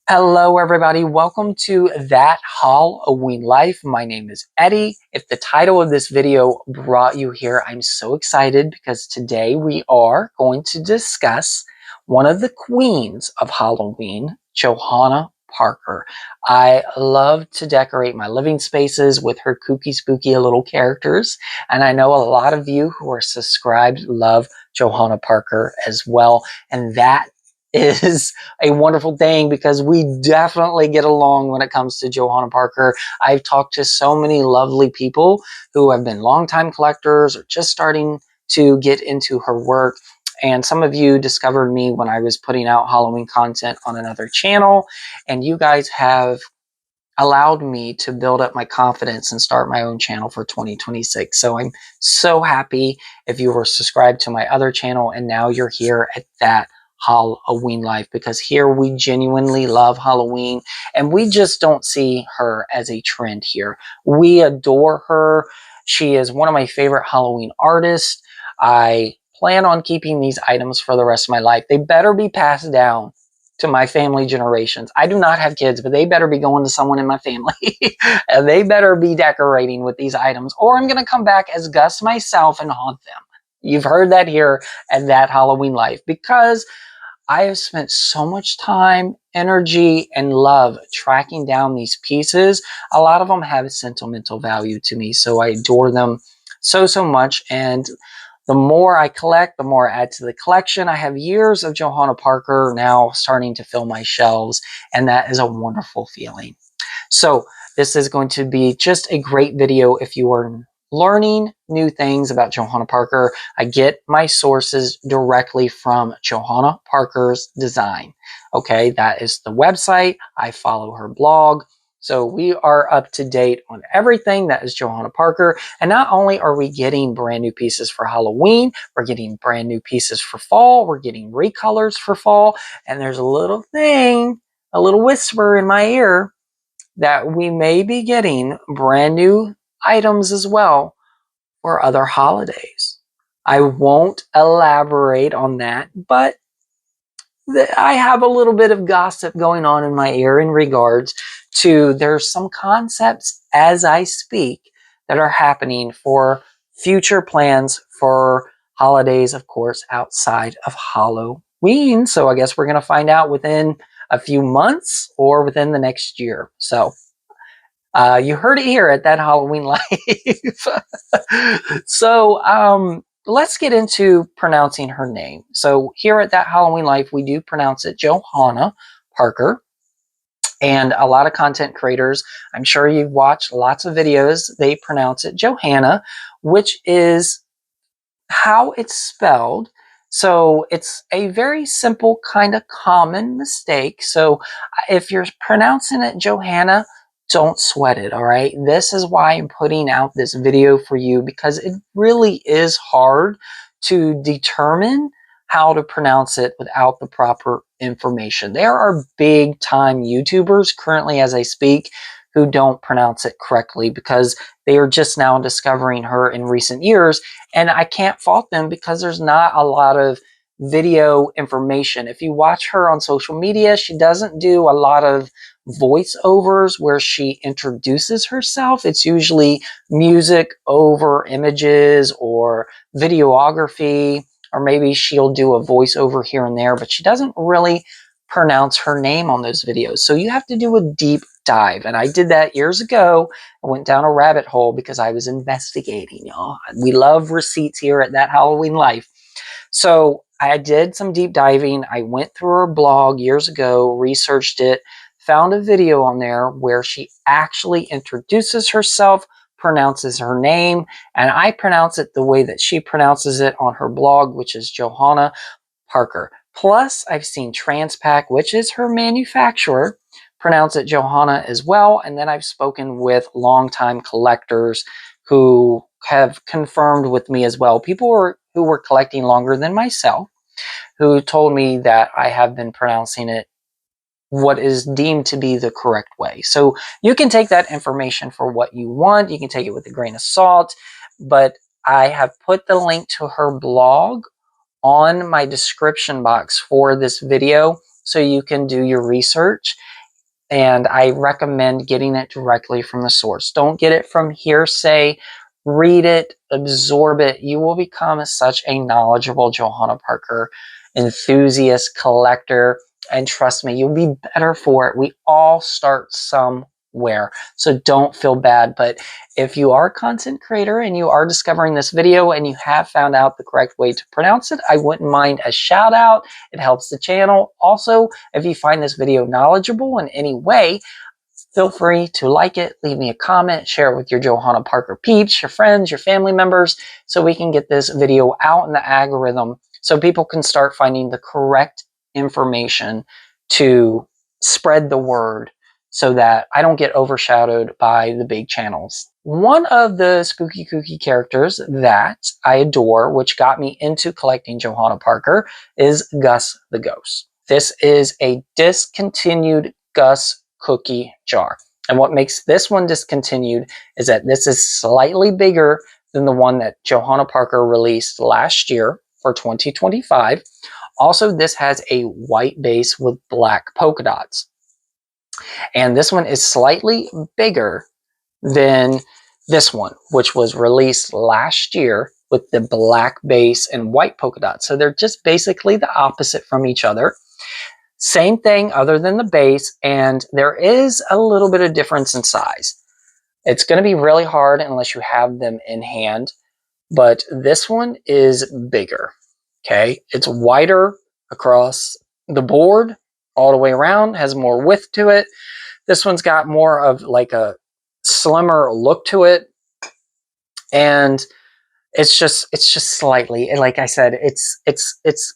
Hello, everybody. Welcome to That Haul-O-Ween Life. My name is Eddie. If the title of this video brought you here, I'm so excited because today we are going to discuss one of the queens of Halloween, Johanna Parker. I love to decorate my living spaces with her kooky spooky little characters, and I know a lot of you who are subscribed love Johanna Parker as well, and that is a wonderful thing because we definitely get along when it comes to Johanna Parker. I've talked to so many lovely people who have been longtime collectors or just starting to get into her work. And some of you discovered me when I was putting out Halloween content on another channel, and you guys have allowed me to build up my confidence and start my own channel for 2026. So I'm so happy if you were subscribed to my other channel and now you're here at that Haul-O-Ween Life, because here we genuinely love Halloween and we just don't see her as a trend here. We adore her. She is one of my favorite Halloween artists. I plan on keeping these items for the rest of my life. They better be passed down to my family generations. I do not have kids, but they better be going to someone in my family. And they better be decorating with these items, or I'm going to come back as Gus myself and haunt them. You've heard that here at That Halloween Life, because I have spent so much time, energy, and love tracking down these pieces. A lot of them have sentimental value to me, so I adore them so much. And the more I collect, the more I add to the collection. I have years of Johanna Parker now starting to fill my shelves, and that is a wonderful feeling. So this is going to be just a great video if you are learning new things about Johanna Parker. I get my sources directly from Johanna Parker's Design. Okay, that is the website. I follow her blog. So we are up to date on everything that is Johanna Parker. And not only are we getting brand new pieces for Halloween, we're getting brand new pieces for fall. We're getting recolors for fall. And there's a little thing, a little whisper in my ear that we may be getting brand new items as well for other holidays. I won't elaborate on that, but I have a little bit of gossip going on in my ear in regards to there's some concepts as I speak that are happening for future plans for holidays, of course, outside of Halloween. So I guess we're going to find out within a few months or within the next year. So you heard it here at That Halloween Life. So let's get into pronouncing her name. So here at That Halloween Life, we do pronounce it Johanna Parker. And a lot of content creators, I'm sure you've watched lots of videos, they pronounce it Johanna, which is how it's spelled. So it's a very simple, kind of common mistake. So if you're pronouncing it Johanna, don't sweat it, all right? This is why I'm putting out this video for you, because it really is hard to determine how to pronounce it without the proper information. There are big time YouTubers currently as I speak who don't pronounce it correctly because they are just now discovering her in recent years. And I can't fault them because there's not a lot of video information. If you watch her on social media, she doesn't do a lot of voiceovers where she introduces herself. It's usually music over images or videography, or maybe she'll do a voiceover here and there, but she doesn't really pronounce her name on those videos. So you have to do a deep dive. And I did that years ago. I went down a rabbit hole because I was investigating, y'all. We love receipts here at That Halloween Life. So I did some deep diving. I went through her blog years ago, researched it, found a video on there where she actually introduces herself, pronounces her name, and I pronounce it the way that she pronounces it on her blog, which is Johanna Parker. Plus, I've seen Transpac, which is her manufacturer, pronounce it Johanna as well. And then I've spoken with longtime collectors who have confirmed with me as well. People who were collecting longer than myself, who told me that I have been pronouncing it what is deemed to be the correct way. So you can take that information for what you want. You can take it with a grain of salt, but I have put the link to her blog on my description box for this video so you can do your research and I recommend getting it directly from the source. Don't get it from hearsay. Read it, absorb it. You will become such a knowledgeable Johanna Parker enthusiast, collector, and trust me, you'll be better for it. We all start somewhere, so don't feel bad. But if you are a content creator and you are discovering this video and you have found out the correct way to pronounce it, I wouldn't mind a shout out. It helps the channel. Also, if you find this video knowledgeable in any way, feel free to like it, leave me a comment, share it with your Johanna Parker peeps, your friends, your family members, so we can get this video out in the algorithm so people can start finding the correct information to spread the word so that I don't get overshadowed by the big channels. One of the spooky kooky characters that I adore, which got me into collecting Johanna Parker, is Gus the Ghost. This is a discontinued Gus cookie jar. And what makes this one discontinued is that this is slightly bigger than the one that Johanna Parker released last year for 2025. Also, this has a white base with black polka dots. And this one is slightly bigger than this one, which was released last year with the black base and white polka dots. So they're just basically the opposite from each other. Same thing other than the base, and there is a little bit of difference in size. It's going to be really hard unless you have them in hand, but this one is bigger. Okay, it's wider across the board all the way around, has more width to it. This one's got more of like a slimmer look to it, and it's just slightly, like I said, it's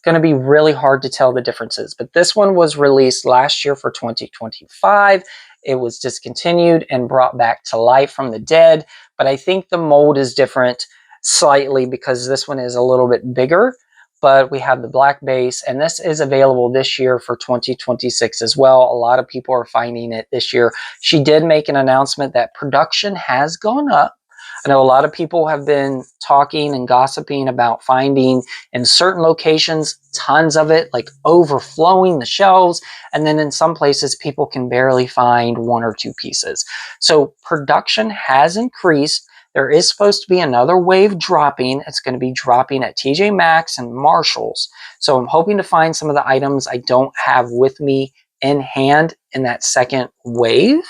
going to be really hard to tell the differences. But this one was released last year for 2025. It was discontinued and brought back to life from the dead. But I think the mold is different slightly because this one is a little bit bigger. But we have the black base, and this is available this year for 2026 as well. A lot of people are finding it this year. She did make an announcement that production has gone up. I know a lot of people have been talking and gossiping about finding in certain locations tons of it, like overflowing the shelves. And then in some places, people can barely find one or two pieces. So production has increased. There is supposed to be another wave dropping. It's going to be dropping at TJ Maxx and Marshalls. So I'm hoping to find some of the items I don't have with me in hand in that second wave.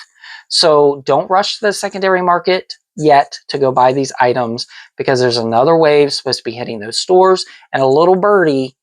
So don't rush to the secondary market yet to go buy these items because there's another wave supposed to be hitting those stores, and a little birdie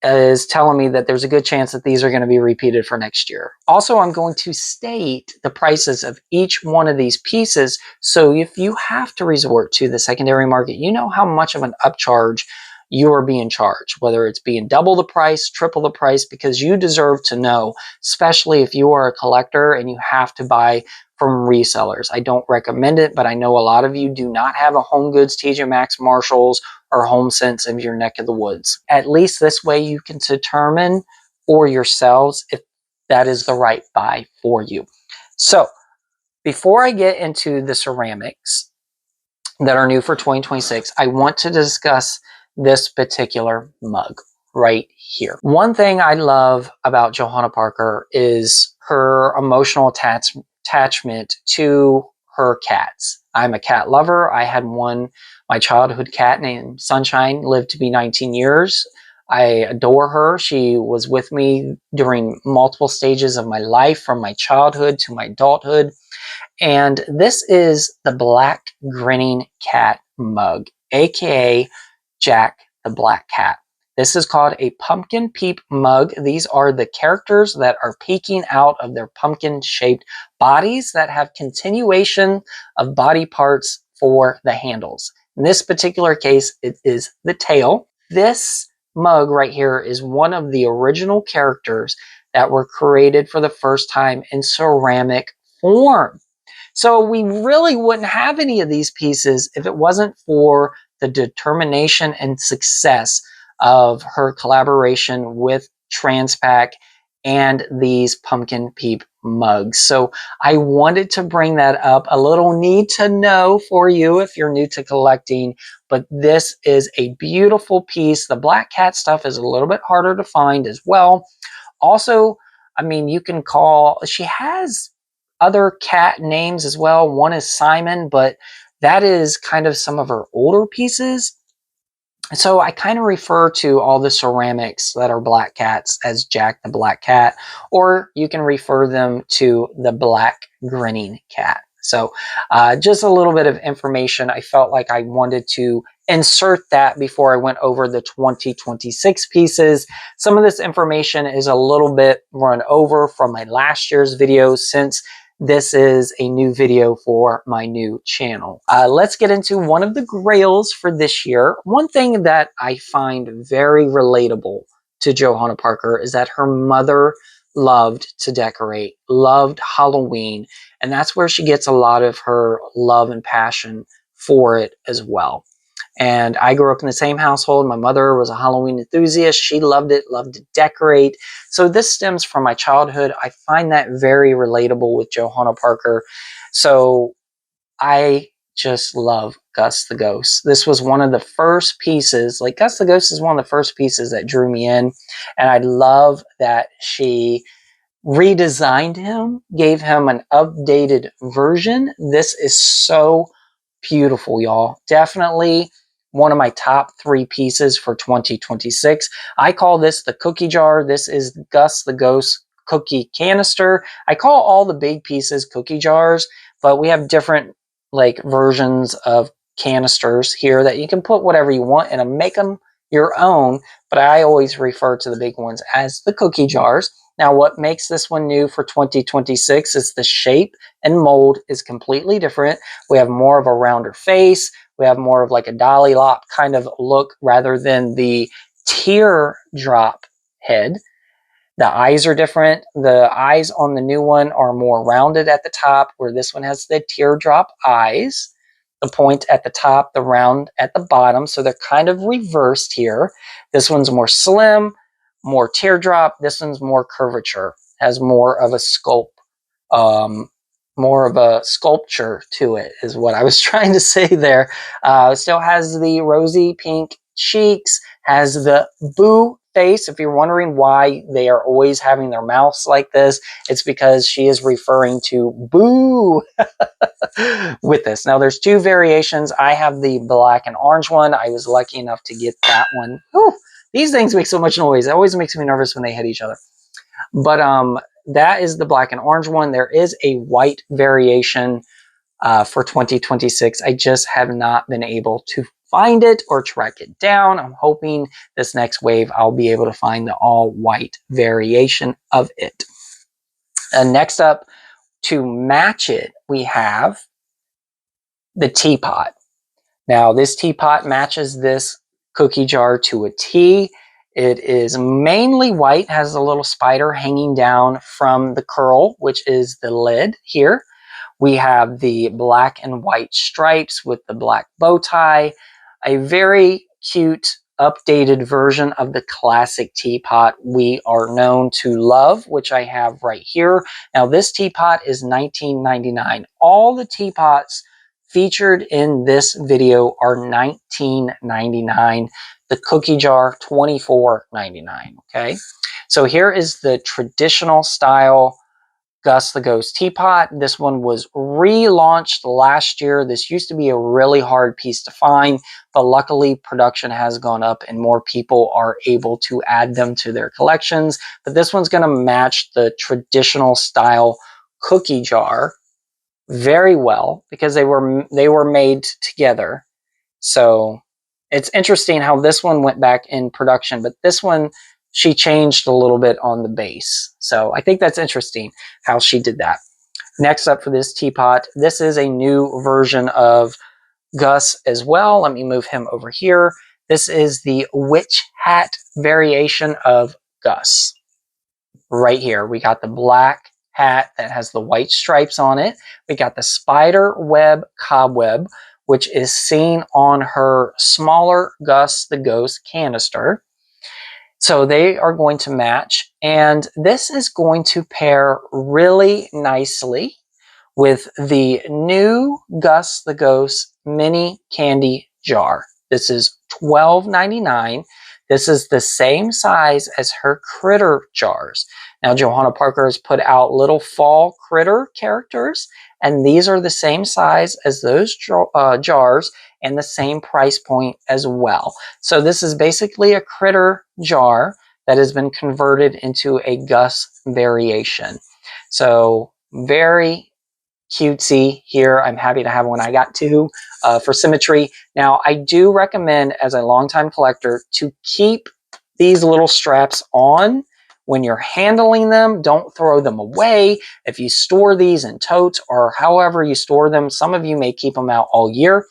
is telling me that there's a good chance that these are going to be repeated for next year. Also, I'm going to state the prices of each one of these pieces, so if you have to resort to the secondary market, you know how much of an upcharge you are being charged, whether it's being double the price, triple the price, because you deserve to know, especially if you are a collector and you have to buy from resellers. I don't recommend it, but I know a lot of you do not have a Home Goods, TJ Maxx, Marshalls, or HomeSense in your neck of the woods. At least this way you can determine for yourselves if that is the right buy for you. So before I get into the ceramics that are new for 2026, I want to discuss this particular mug right here. One thing I love about Johanna Parker is her emotional attachment to her cats. I'm a cat lover. I had my childhood cat named Sunshine, lived to be 19 years. I adore her. She was with me during multiple stages of my life, from my childhood to my adulthood. And this is the Black Grinning Cat mug, aka Jack the Black Cat. This is called a pumpkin peep mug. These are the characters that are peeking out of their pumpkin-shaped bodies that have continuation of body parts for the handles. In this particular case, it is the tail. This mug right here is one of the original characters that were created for the first time in ceramic form. So we really wouldn't have any of these pieces if it wasn't for the determination and success of her collaboration with Transpac and these pumpkin peep mugs. So I wanted to bring that up, a little need to know for you if you're new to collecting, but this is a beautiful piece. The Black Cat stuff is a little bit harder to find as well. Also, I mean, you can call, she has other cat names as well. One is Simon, but that is kind of some of her older pieces. So I kind of refer to all the ceramics that are black cats as Jack the Black Cat, or you can refer them to the black grinning cat. So just a little bit of information. I felt like I wanted to insert that before I went over the 2026 pieces. Some of this information is a little bit run over from my last year's video, since this is a new video for my new channel. Let's get into one of the grails for this year. One thing that I find very relatable to Johanna Parker is that her mother loved to decorate, loved Halloween, and that's where she gets a lot of her love and passion for it as well. And I grew up in the same household. My mother was a Halloween enthusiast. She loved it, loved to decorate. So this stems from my childhood. I find that very relatable with Johanna Parker. So I just love Gus the Ghost. This was one of the first pieces, like Gus the Ghost is one of the first pieces that drew me in. And I love that she redesigned him, gave him an updated version. This is so beautiful, y'all. Definitely one of my top 3 pieces for 2026. I call this the cookie jar. This is Gus the Ghost cookie canister. I call all the big pieces cookie jars, but we have different like versions of canisters here that you can put whatever you want in and make them your own. But I always refer to the big ones as the cookie jars. Now, what makes this one new for 2026 is the shape and mold is completely different. We have more of a rounder face. We have more of like a dolly lop kind of look rather than the teardrop head. The eyes are different. The eyes on the new one are more rounded at the top, where this one has the teardrop eyes. The point at the top, the round at the bottom. So they're kind of reversed here. This one's more slim, more teardrop. This one's more curvature, has more of a sculpt, more of a sculpture to it, is what I was trying to say there. Still has the rosy pink cheeks, has the boo face. If you're wondering why they are always having their mouths like this, it's because she is referring to boo with this. Now there's 2 variations. I have the black and orange one. I was lucky enough to get that one. Whew, these things make so much noise. It always makes me nervous when they hit each other. But that is the black and orange one. There is a white variation for 2026. I just have not been able to find it or track it down. I'm hoping this next wave I'll be able to find the all white variation of it. And next up, to match it, we have the teapot. Now this teapot matches this cookie jar to a T. It is mainly white, has a little spider hanging down from the curl, which is the lid here. We have the black and white stripes with the black bow tie, a very cute updated version of the classic teapot we are known to love, which I have right here. Now this teapot is $19.99. All the teapots featured in this video are $19.99. The cookie jar, $24.99. Okay, so here is the traditional style Gus the Ghost teapot. This one was relaunched last year. This used to be a really hard piece to find, but luckily production has gone up and more people are able to add them to their collections. But this one's going to match the traditional style cookie jar very well because they were made together. So it's interesting how this one went back in production, but this one she changed a little bit on the base. So I think that's interesting how she did that. Next up for this teapot, this is a new version of Gus as well. Let me move him over here. This is the witch hat variation of Gus. Right here, we got the black hat that has the white stripes on it. We got the spider web cobweb, which is seen on her smaller Gus the Ghost canister. So they are going to match, and this is going to pair really nicely with the new Gus the Ghost mini candy jar. This is $12.99. This is the same size as her critter jars. Now, Johanna Parker has put out little fall critter characters, and these are the same size as those jars and the same price point as well. So this is basically a critter jar that has been converted into a Gus variation. So very cutesy here. I'm happy to have one. I got two for symmetry. Now, I do recommend as a longtime collector to keep these little straps on when you're handling them. Don't throw them away. If you store these in totes or however you store them, some of you may keep them out all year,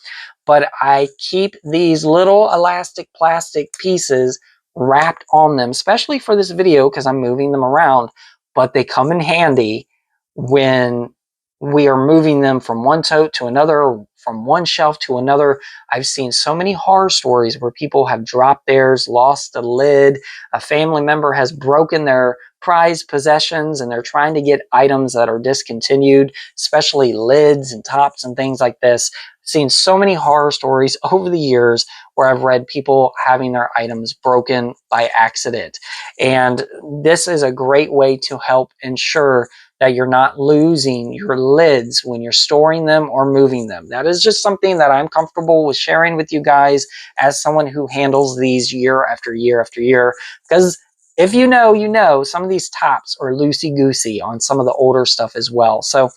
but I keep these little elastic plastic pieces wrapped on them, especially for this video because I'm moving them around, but they come in handy when we are moving them from one tote to another, from one shelf to another. I've seen so many horror stories where people have dropped theirs, lost a lid, a family member has broken their prized possessions, and they're trying to get items that are discontinued, especially lids and tops and things like this. I've seen so many horror stories over the years where I've read people having their items broken by accident. And this is a great way to help ensure that you're not losing your lids when you're storing them or moving them. That is just something that I'm comfortable with sharing with you guys as someone who handles these year after year after year. Because if you know, you know, some of these tops are loosey-goosey on some of the older stuff as well. So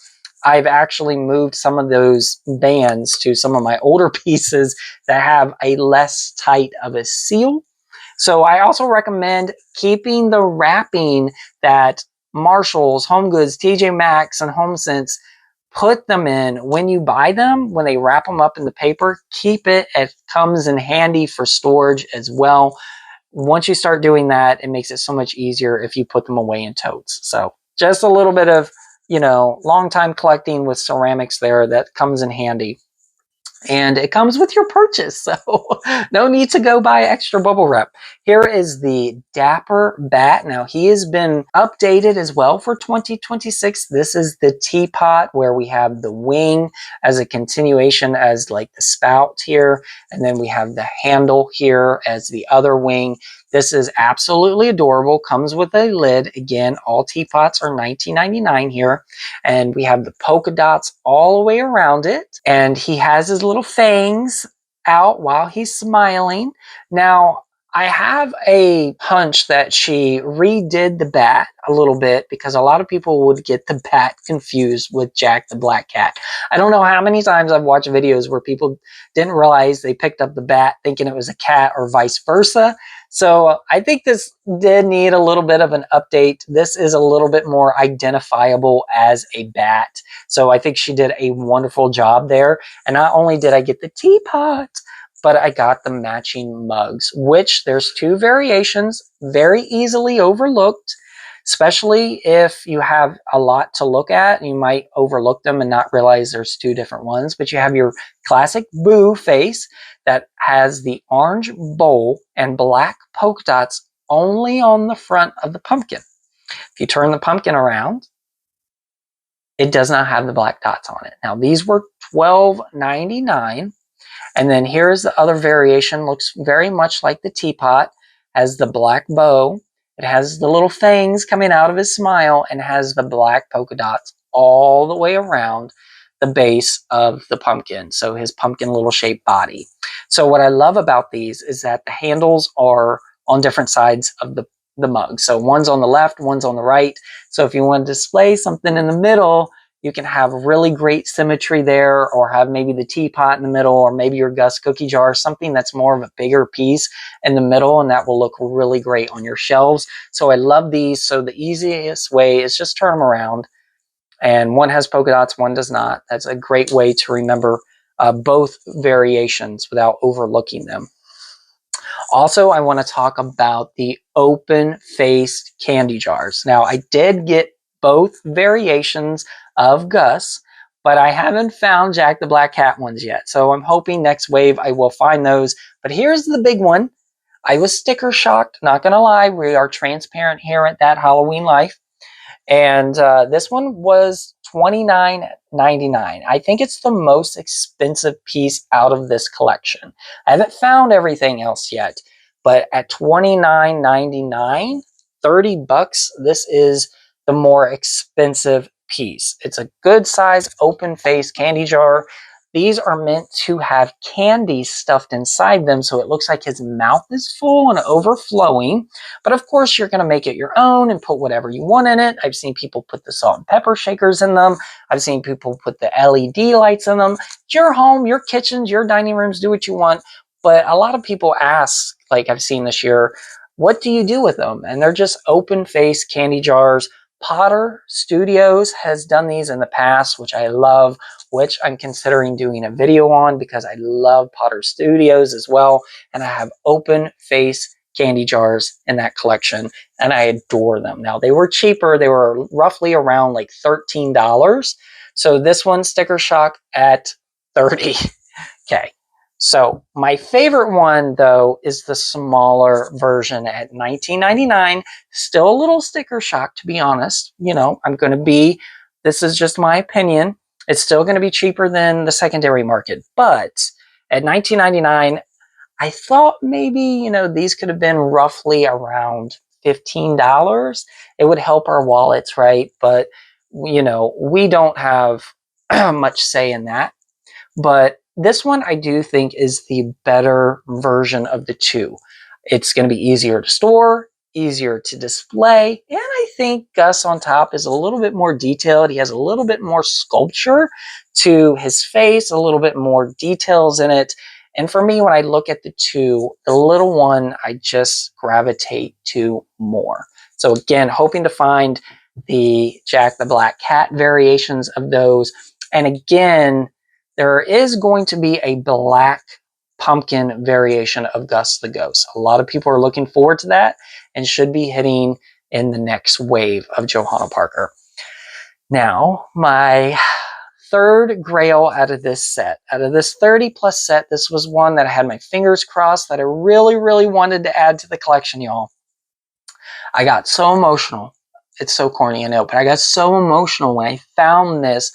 I've actually moved some of those bands to some of my older pieces that have a less tight of a seal. So I also recommend keeping the wrapping that Marshalls, Home Goods, TJ Maxx, and HomeSense put them in when you buy them. When they wrap them up in the paper, keep it. It comes in handy for storage as well. Once you start doing that, it makes it so much easier if you put them away in totes. So just a little bit of, long time collecting with ceramics there that comes in handy. And it comes with your purchase, so no need to go buy extra bubble wrap. Here is the Dapper Bat. Now, he has been updated as well for 2026. This is the teapot where we have the wing as a continuation as like the spout here, and then we have the handle here as the other wing. This is absolutely adorable. Comes with a lid. Again, all teapots are $19.99 here. And we have the polka dots all the way around it. And he has his little fangs out while he's smiling. Now, I have a hunch that she redid the bat a little bit because a lot of people would get the bat confused with Jack the Black Cat. I don't know how many times I've watched videos where people didn't realize they picked up the bat thinking it was a cat or vice versa. So I think this did need a little bit of an update. This is a little bit more identifiable as a bat. So I think she did a wonderful job there. And not only did I get the teapot, but I got the matching mugs, which there's two variations, very easily overlooked, especially if you have a lot to look at. You might overlook them and not realize there's two different ones, but you have your classic Boo face that has the orange bowl and black polka dots only on the front of the pumpkin. If you turn the pumpkin around, it does not have the black dots on it. Now, these were $12.99. And then here's the other variation. Looks very much like the teapot. Has the black bow. It has the little fangs coming out of his smile and has the black polka dots all the way around the base of the pumpkin. So his pumpkin little shaped body. So what I love about these is that the handles are on different sides of the mug. So one's on the left, one's on the right. So if you want to display something in the middle, you can have really great symmetry there, or have maybe the teapot in the middle, or maybe your Gus cookie jar, something that's more of a bigger piece in the middle, and that will look really great on your shelves. So I love these. So the easiest way is just turn them around, and one has polka dots, one does not. That's a great way to remember both variations without overlooking them. Also, I want to talk about the open-faced candy jars. Now, I did get both variations of Gus, but I haven't found Jack the Black Cat ones yet. So I'm hoping next wave I will find those. But here's the big one. I was sticker shocked, not going to lie. We are transparent here at That Haul-O-Ween Life. And this one was $29.99. I think it's the most expensive piece out of this collection. I haven't found everything else yet, but at $29.99, $30, this is the more expensive piece. It's a good size open face candy jar. These are meant to have candy stuffed inside them, so it looks like his mouth is full and overflowing. But of course, you're going to make it your own and put whatever you want in it. I've seen people put the salt and pepper shakers in them. I've seen people put the LED lights in them. It's your home, your kitchens, your dining rooms, do what you want. But a lot of people ask, like I've seen this year, what do you do with them? And they're just open face candy jars. Potter Studios has done these in the past, which I love, which I'm considering doing a video on because I love Potter Studios as well. And I have open face candy jars in that collection and I adore them. Now they were cheaper. They were roughly around like $13. So this one, Sticker Shock, at 30. Okay. So my favorite one though is the smaller version at $19.99. Still a little sticker shock, to be honest. You know, this is just my opinion. It's still going to be cheaper than the secondary market, but at $19.99, I thought maybe, you know, these could have been roughly around $15. It would help our wallets, right? But, you know, we don't have much say in that. But this one I do think is the better version of the two. It's going to be easier to store, easier to display, and I think Gus on top is a little bit more detailed. He has a little bit more sculpture to his face, a little bit more details in it. And for me, when I look at the two, the little one, I just gravitate to more. So again, hoping to find the Jack the Black Cat variations of those. And again, there is going to be a black pumpkin variation of Gus the Ghost. A lot of people are looking forward to that and should be hitting in the next wave of Johanna Parker. Now, my third grail out of this set, out of this 30 plus set, this was one that I had my fingers crossed that I really, really wanted to add to the collection, y'all. I got so emotional. It's so corny, I know, but I got so emotional when I found this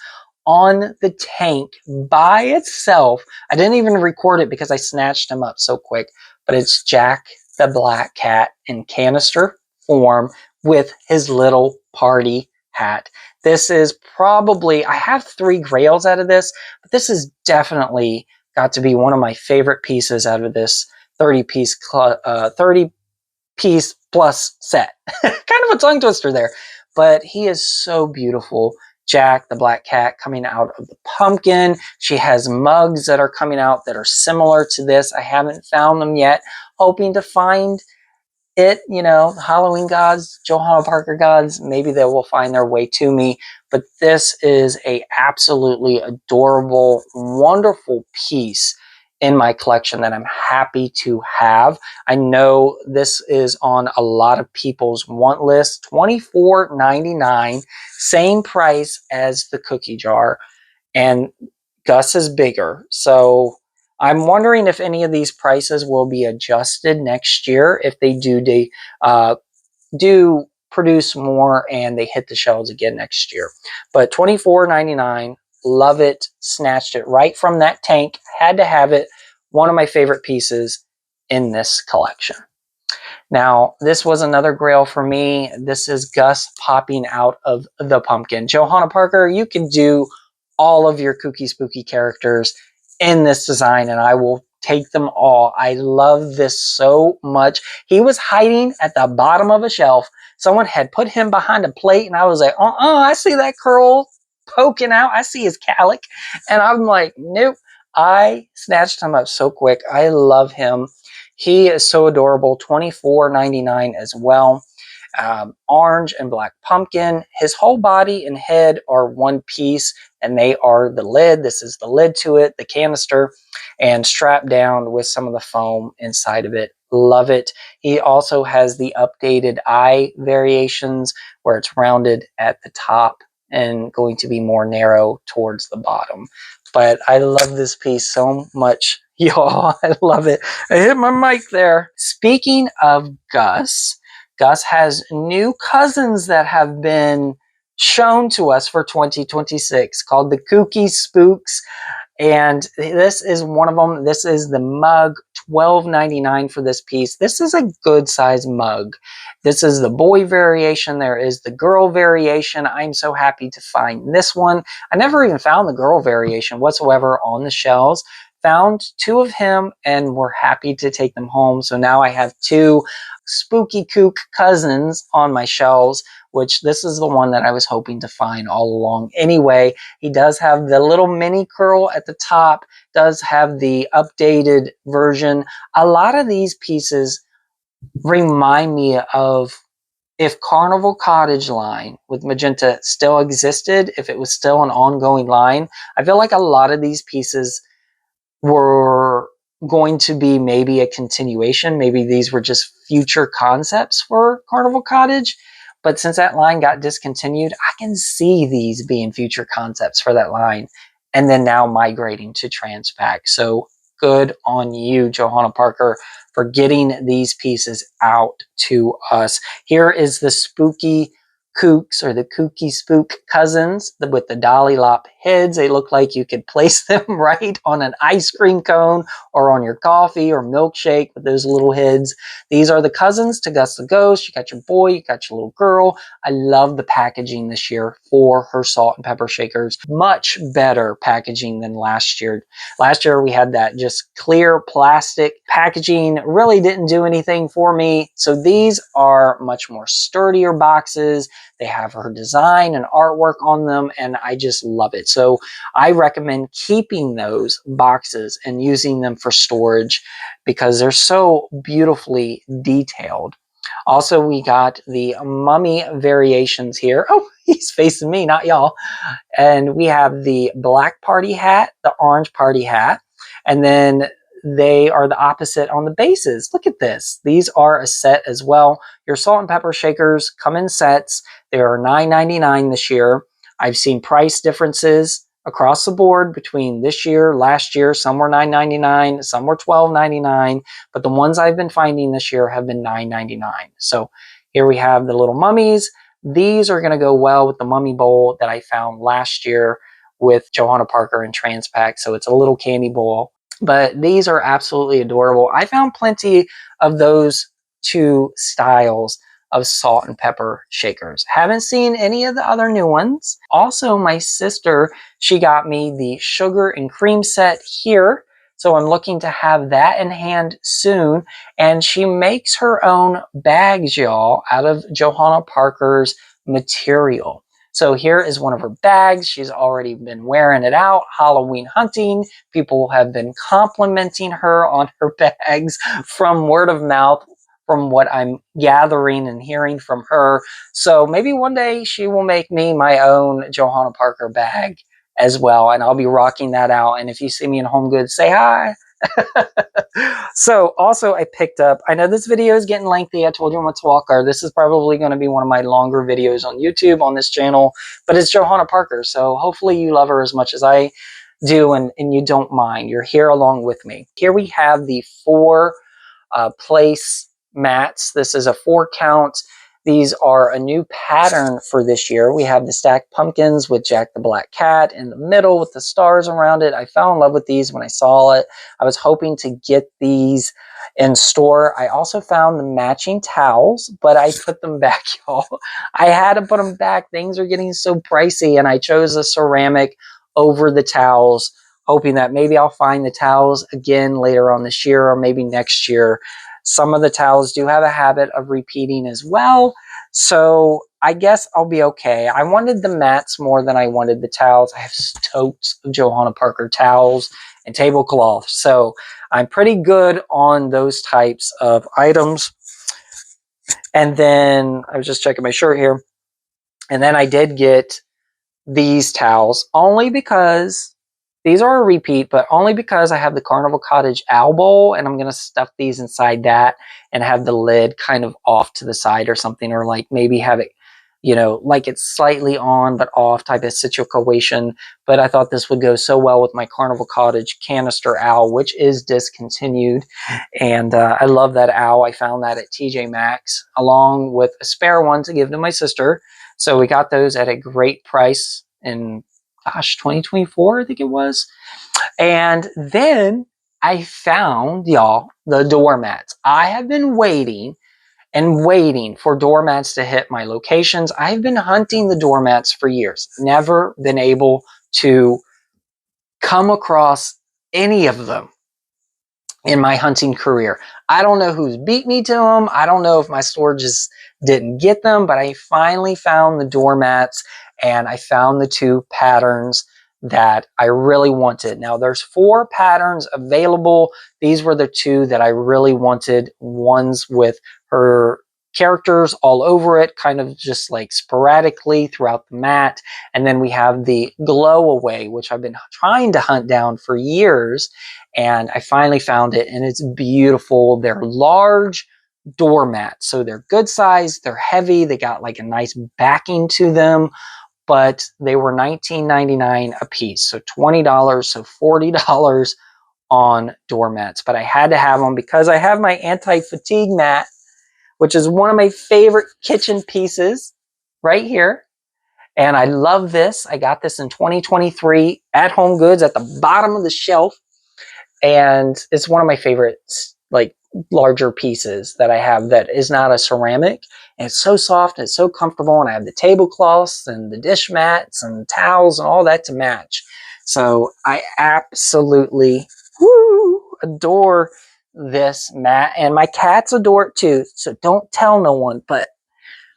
on the tank by itself. I didn't even record it because I snatched him up so quick, but it's Jack the Black Cat in canister form with his little party hat. This is probably, I have 3 grails out of this, but this is definitely got to be one of my favorite pieces out of this 30 piece plus set. Kind of a tongue twister there, but he is so beautiful. Jack the Black Cat coming out of the pumpkin. She has mugs that are coming out that are similar to this. I haven't found them yet. Hoping to find it, you know, Halloween gods, Johanna Parker gods, maybe they will find their way to me. But this is a absolutely adorable, wonderful piece in my collection that I'm happy to have. I know this is on a lot of people's want list. $24.99, same price as the cookie jar, and Gus is bigger. So I'm wondering if any of these prices will be adjusted next year if they do produce more and they hit the shelves again next year. But $24.99, love it, snatched it right from that tank, had to have it. One of my favorite pieces in this collection. Now, this was another grail for me. This is Gus popping out of the pumpkin. Johanna Parker, you can do all of your Kooky Spooky characters in this design, and I will take them all. I love this so much. He was hiding at the bottom of a shelf. Someone had put him behind a plate, and I was like, I see that curl poking out. I see his calic. And I'm like, nope. I snatched him up so quick. I love him. He is so adorable. $24.99 as well. Orange and black pumpkin. His whole body and head are one piece, and they are the lid. This is the lid to it, the canister, and strapped down with some of the foam inside of it. Love it. He also has the updated eye variations where it's rounded at the top and going to be more narrow towards the bottom. But I love this piece so much. Y'all, I love it. I hit my mic there. Speaking of Gus, Gus has new cousins that have been shown to us for 2026 called the Kooky Spooks. And this is one of them. This is the mug, $12.99 for this piece. This is a good size mug. This is the boy variation. There is the girl variation. I'm so happy to find this one. I never even found the girl variation whatsoever on the shelves. Found two of him and we're happy to take them home. So now I have two spooky kook cousins on my shelves, which this is the one that I was hoping to find all along anyway. He does have the little mini curl at the top, does have the updated version. A lot of these pieces remind me of if Carnival Cottage line with magenta still existed, if it was still an ongoing line. I feel like a lot of these pieces were going to be maybe a continuation. Maybe these were just future concepts for Carnival Cottage. But since that line got discontinued, I can see these being future concepts for that line. And then now migrating to Transpac. So good on you, Johanna Parker, for getting these pieces out to us. Here is the spooky Kooks, or the Kooky Spook cousins with the Dolly Lop heads. They look like you could place them right on an ice cream cone or on your coffee or milkshake with those little heads. These are the cousins to Gus the Ghost. You got your boy, you got your little girl. I love the packaging this year for her salt and pepper shakers. Much better packaging than last year. Last year we had that just clear plastic packaging. Really didn't do anything for me. So these are much more sturdier boxes. They have her design and artwork on them, and I just love it. So I recommend keeping those boxes and using them for storage because they're so beautifully detailed. Also, we got the mummy variations here. Oh, he's facing me, not y'all. And we have the black party hat, the orange party hat, and then they are the opposite on the bases. Look at this. These are a set as well. Your salt and pepper shakers come in sets. They are $9.99 this year. I've seen price differences across the board between this year, last year. Some were $9.99, some were $12.99, but the ones I've been finding this year have been $9.99. So here we have the little mummies. These are going to go well with the mummy bowl that I found last year with Johanna Parker and Transpac. So it's a little candy bowl. But these are absolutely adorable. I found plenty of those two styles of salt and pepper shakers. Haven't seen any of the other new ones. Also, my sister, she got me the sugar and cream set here. So I'm looking to have that in hand soon. And she makes her own bags, y'all, out of Johanna Parker's material. So here is one of her bags. She's already been wearing it out, Halloween hunting. People have been complimenting her on her bags from word of mouth, from what I'm gathering and hearing from her. So maybe one day she will make me my own Johanna Parker bag as well, and I'll be rocking that out. And if you see me in Home Goods, say hi. So also I picked up, I know this video is getting lengthy. I told you I'm a talker. This is probably going to be one of my longer videos on YouTube on this channel, but it's Johanna Parker. So hopefully you love her as much as I do and you don't mind. You're here along with me. Here we have the four place mats. This is a 4 count. These are a new pattern for this year. We have the stacked pumpkins with Jack the Black Cat in the middle with the stars around it. I fell in love with these when I saw it. I was hoping to get these in store. I also found the matching towels, but I put them back, y'all. I had to put them back. Things are getting so pricey, and I chose a ceramic over the towels, hoping that maybe I'll find the towels again later on this year or maybe next year. Some of the towels do have a habit of repeating as well, so I guess I'll be okay. I wanted the mats more than I wanted the towels. I have totes of Johanna Parker towels and tablecloth, so I'm pretty good on those types of items. And then I was just checking my shirt here, and then I did get these towels only because these are a repeat, but only because I have the Carnival Cottage owl bowl, and I'm going to stuff these inside that and have the lid kind of off to the side or something, or like maybe have it, you know, like it's slightly on but off type of situation. But I thought this would go so well with my Carnival Cottage canister owl, which is discontinued. And I love that owl. I found that at TJ Maxx along with a spare one to give to my sister. So we got those at a great price, and gosh, 2024, I think it was. And then I found, y'all, the doormats. I have been waiting and waiting for doormats to hit my locations. I've been hunting the doormats for years. Never been able to come across any of them in my hunting career. I don't know who's beat me to them. I don't know if my store just didn't get them, but I finally found the doormats and I found the 2 patterns that I really wanted. Now there's 4 patterns available. These were the 2 that I really wanted. One's with her characters all over it, kind of just like sporadically throughout the mat. And then we have the glow away, which I've been trying to hunt down for years. And I finally found it, and it's beautiful. They're large doormats, so they're good size, they're heavy, they got like a nice backing to them, but they were $19.99 a piece, so $20, so $40 on doormats. But I had to have them because I have my anti-fatigue mat, which is one of my favorite kitchen pieces right here. And I love this. I got this in 2023 at Home Goods at the bottom of the shelf. And it's one of my favorites, like larger pieces that I have that is not a ceramic. And it's so soft and it's so comfortable. And I have the tablecloths and the dish mats and towels and all that to match. So I absolutely adore this mat. And my cats adore it too. So don't tell no one. But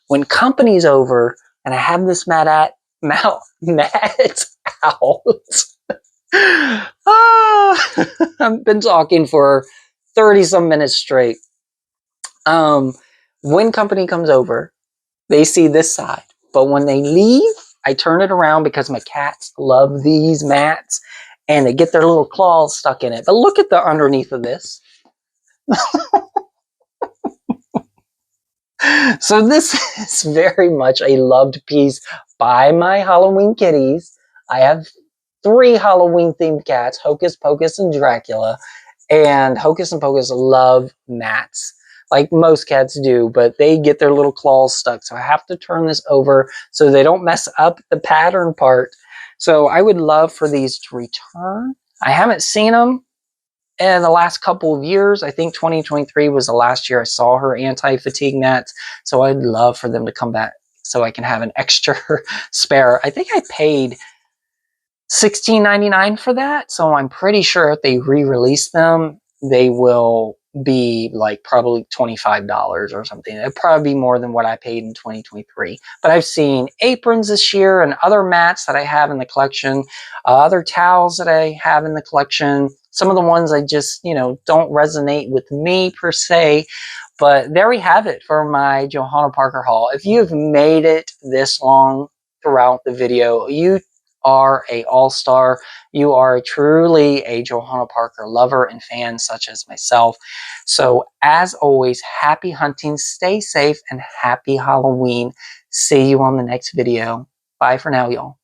when company's over and I have this mat out, I've been talking for 30 some minutes straight. When company comes over, they see this side, but when they leave, I turn it around because my cats love these mats and they get their little claws stuck in it. But look at the underneath of this. So this is very much a loved piece by my Halloween kitties. I have 3 Halloween themed cats, Hocus Pocus and Dracula. And Hocus and Pocus love mats, like most cats do, but they get their little claws stuck. So I have to turn this over so they don't mess up the pattern part. So I would love for these to return. I haven't seen them in the last couple of years. I think 2023 was the last year I saw her anti-fatigue mats. So I'd love for them to come back so I can have an extra spare. I think I paid $16.99 for that. So I'm pretty sure if they re-release them, they will be like probably $25 or something. It'd probably be more than what I paid in 2023. But I've seen aprons this year and other mats that I have in the collection, other towels that I have in the collection. Some of the ones I just, don't resonate with me per se. But there we have it for my Johanna Parker haul. If you've made it this long throughout the video, you are a all-star. You are truly a Johanna Parker lover and fan such as myself. So as always, happy hunting, stay safe, and happy Halloween. See you on the next video. Bye for now, y'all.